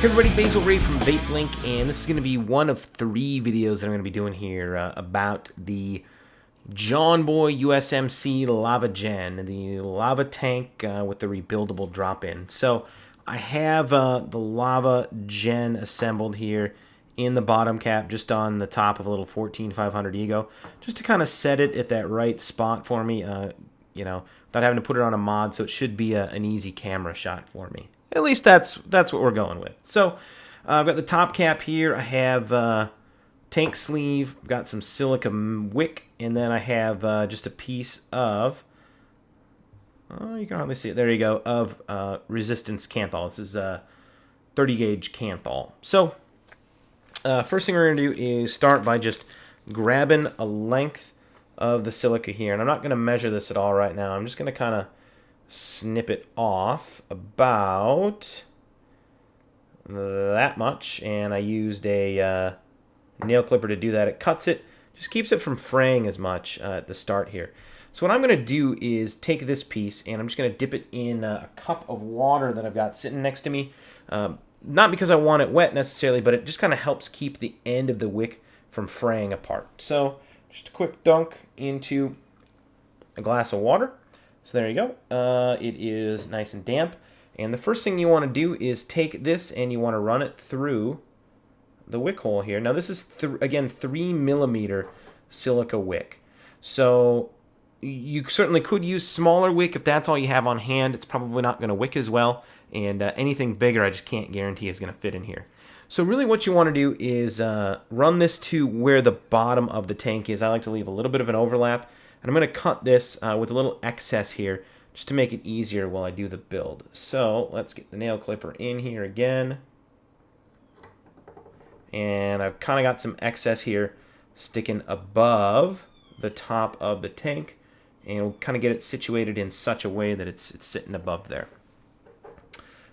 Hey everybody, Basilray from Link, and this is going to be one of 3 videos that I'm going to be doing here about the John Boy USMC LavaGen, the lava tank with the rebuildable drop-in. So I have the LavaGen assembled here in the bottom cap, just on the top of a little 14500 Ego, just to kind of set it at that right spot for me, you know, without having to put it on a mod, so it should be an easy camera shot for me. At least that's what we're going with. So I've got the top cap here. I have tank sleeve. I've got some Silica wick, and then I have just a piece of, oh, you can hardly see it. There you go, of resistance Canthal. This is 30 gauge Canthal. So first thing we're going to do is start by just grabbing a length of the Silica here. And I'm not going to measure this at all right now. I'm just going to kind of snip it off about that much, and I used a nail clipper to do that. It cuts it, just keeps it from fraying as much at the start here. So what I'm going to do is take this piece and I'm just going to dip it in a cup of water that I've got sitting next to me. Not because I want it wet necessarily, but it just kind of helps keep the end of the wick from fraying apart. So just a quick dunk into a glass of water. So there you go. It is nice and damp. And the first thing you want to do is take this and you want to run it through the wick hole here. Now this is, again, 3mm Silica wick. So you certainly could use smaller wick if that's all you have on hand. It's probably not going to wick as well. And anything bigger I just can't guarantee is going to fit in here. So really what you want to do is run this to where the bottom of the tank is. I like to leave a little bit of an overlap. And I'm going to cut this with a little excess here just to make it easier while I do the build. So let's get the nail clipper in here again. And I've kind of got some excess here sticking above the top of the tank. And we'll kind of get it situated in such a way that it's sitting above there.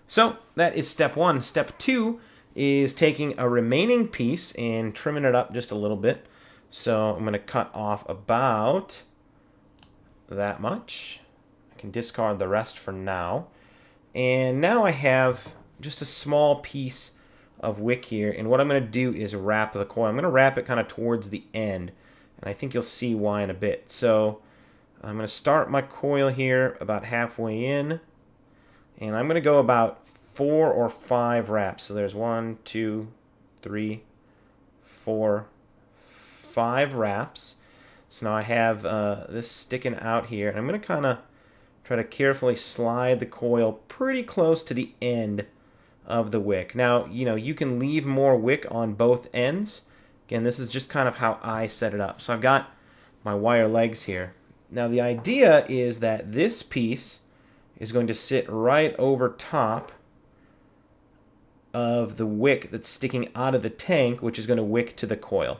So that is step 1. Step 2 is taking a remaining piece and trimming it up just a little bit. So I'm going to cut off about that much. I can discard the rest for now. And now I have just a small piece of wick here, and what I'm going to do is wrap the coil. I'm going to wrap it kind of towards the end, and I think you'll see why in a bit. So I'm going to start my coil here about halfway in, and I'm going to go about 4 or 5 wraps. So there's 1, 2, 3, 4, 5 wraps. So now I have this sticking out here, and I'm going to kind of try to carefully slide the coil pretty close to the end of the wick. Now, you know, you can leave more wick on both ends. Again, this is just kind of how I set it up. So I've got my wire legs here. Now the idea is that this piece is going to sit right over top of the wick that's sticking out of the tank, which is going to wick to the coil.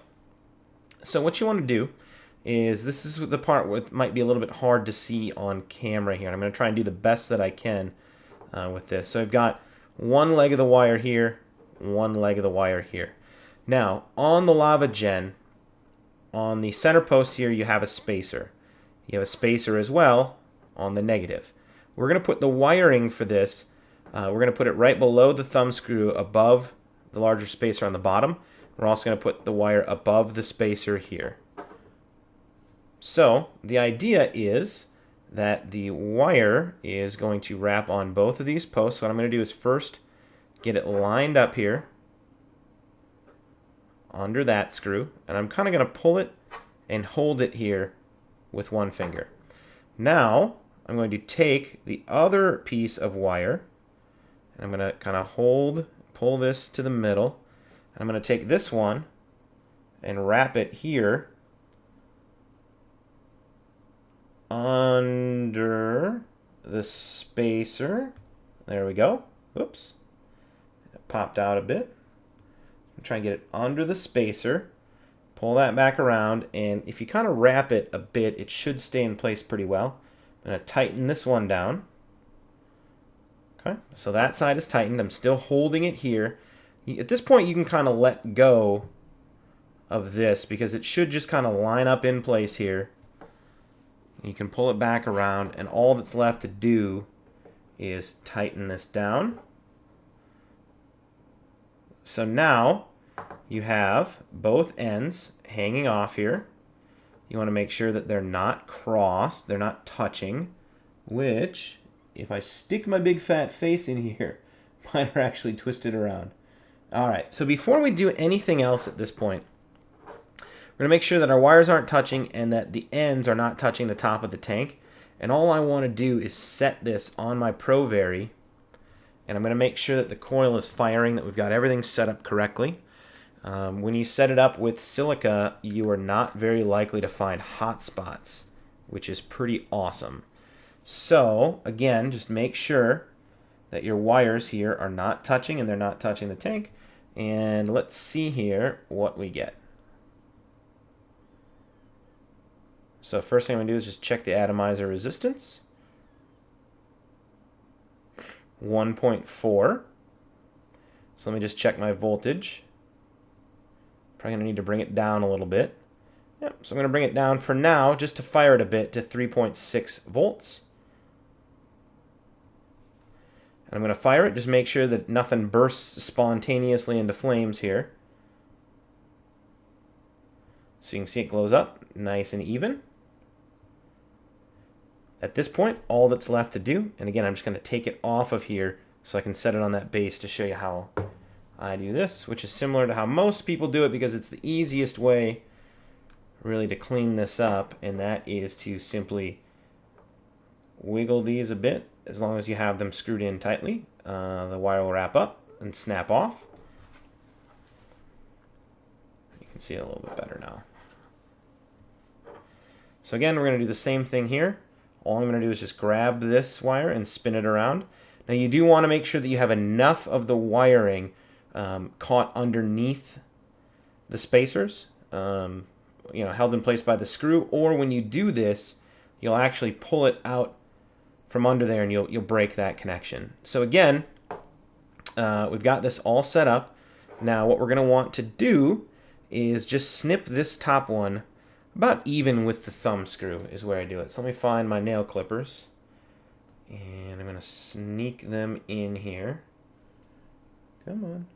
So what you want to do is, this is the part where it might be a little bit hard to see on camera here. And I'm going to try and do the best that I can with this. So I've got one leg of the wire here, one leg of the wire here. Now, on the LavaGen, on the center post here, you have a spacer. You have a spacer as well on the negative. We're going to put the wiring for this, we're going to put it right below the thumb screw above the larger spacer on the bottom. We're also going to put the wire above the spacer here. So the idea is that the wire is going to wrap on both of these posts. So what I'm going to do is first get it lined up here under that screw, and I'm kind of going to pull it and hold it here with one finger. Now I'm going to take the other piece of wire, and I'm going to kind of pull this to the middle, and I'm going to take this one and wrap it here under the spacer. There we go. Oops. It popped out a bit. I'm trying to get it under the spacer. Pull that back around, and if you kind of wrap it a bit, it should stay in place pretty well. I'm going to tighten this one down. Okay, so that side is tightened. I'm still holding it here. At this point, you can kind of let go of this because it should just kind of line up in place here. You can pull it back around, and all that's left to do is tighten this down. So now you have both ends hanging off here. You want to make sure that they're not crossed, they're not touching, which, if I stick my big fat face in here, mine are actually twisted around. All right, so before we do anything else at this point, we're going to make sure that our wires aren't touching and that the ends are not touching the top of the tank. And all I want to do is set this on my ProVary, and I'm going to make sure that the coil is firing, that we've got everything set up correctly. When you set it up with Silica, you are not very likely to find hot spots, which is pretty awesome. So, again, just make sure that your wires here are not touching and they're not touching the tank. And let's see here what we get. So first thing I'm going to do is just check the atomizer resistance. 1.4. So let me just check my voltage. Probably going to need to bring it down a little bit. Yep, so I'm going to bring it down for now, just to fire it a bit, to 3.6 volts. And I'm going to fire it, just make sure that nothing bursts spontaneously into flames here. So you can see it glows up, nice and even. At this point, all that's left to do, and again, I'm just going to take it off of here so I can set it on that base to show you how I do this, which is similar to how most people do it because it's the easiest way really to clean this up, and that is to simply wiggle these a bit. As long as you have them screwed in tightly, the wire will wrap up and snap off. You can see it a little bit better now. So again, we're going to do the same thing here. All I'm going to do is just grab this wire and spin it around. Now you do want to make sure that you have enough of the wiring caught underneath the spacers, you know, held in place by the screw, or when you do this, you'll actually pull it out from under there and you'll break that connection. So again, we've got this all set up. Now what we're going to want to do is just snip this top one about even with the thumb screw is where I do it. So let me find my nail clippers, and I'm going to sneak them in here. Come on.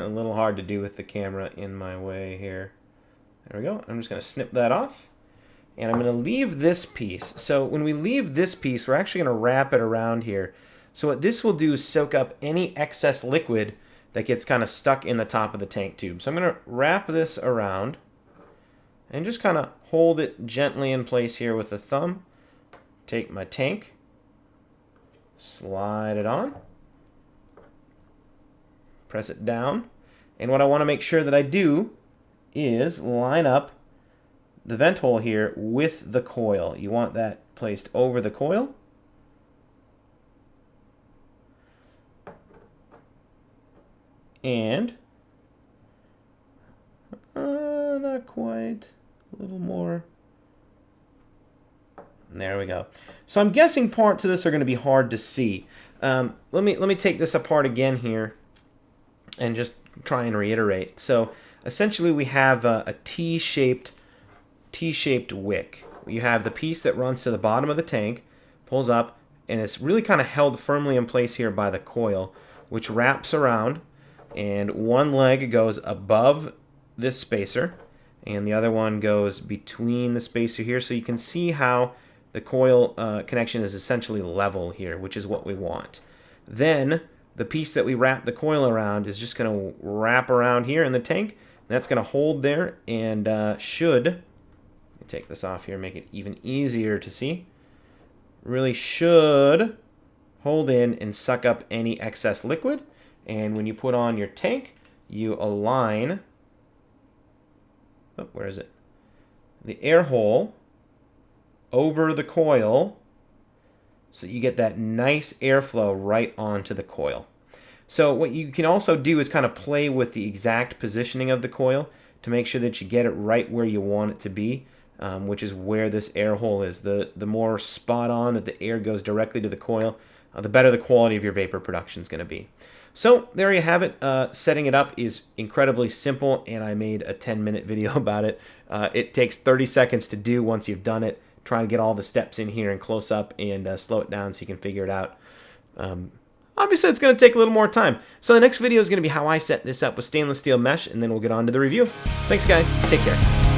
A little hard to do with the camera in my way here. There we go. I'm just going to snip that off. And I'm going to leave this piece. So when we leave this piece, we're actually going to wrap it around here. So what this will do is soak up any excess liquid that gets kind of stuck in the top of the tank tube. So I'm going to wrap this around and just kind of hold it gently in place here with the thumb. Take my tank, slide it on, press it down. And what I want to make sure that I do is line up the vent hole here with the coil. You want that placed over the coil. And not quite, a little more. And there we go. So I'm guessing parts of this are going to be hard to see. Let me take this apart again here and just try and reiterate. So essentially we have a T-shaped wick. You have the piece that runs to the bottom of the tank, pulls up, and it's really kind of held firmly in place here by the coil, which wraps around, and one leg goes above this spacer, and the other one goes between the spacer here. So you can see how the coil connection is essentially level here, which is what we want. Then the piece that we wrap the coil around is just going to wrap around here in the tank. That's going to hold there and should, let me take this off here, make it even easier to see, really should hold in and suck up any excess liquid. And when you put on your tank, you align, oh, where is it? The air hole over the coil so you get that nice airflow right onto the coil. So what you can also do is kind of play with the exact positioning of the coil to make sure that you get it right where you want it to be, which is where this air hole is. The more spot on that the air goes directly to the coil, the better the quality of your vapor production is going to be. So there you have it. Setting it up is incredibly simple, and I made a 10-minute video about it. It takes 30 seconds to do once you've done it. Try to get all the steps in here and close up and slow it down so you can figure it out. obviously it's going to take a little more time. So the next video is going to be how I set this up with stainless steel mesh, and then we'll get on to the review. Thanks guys, take care.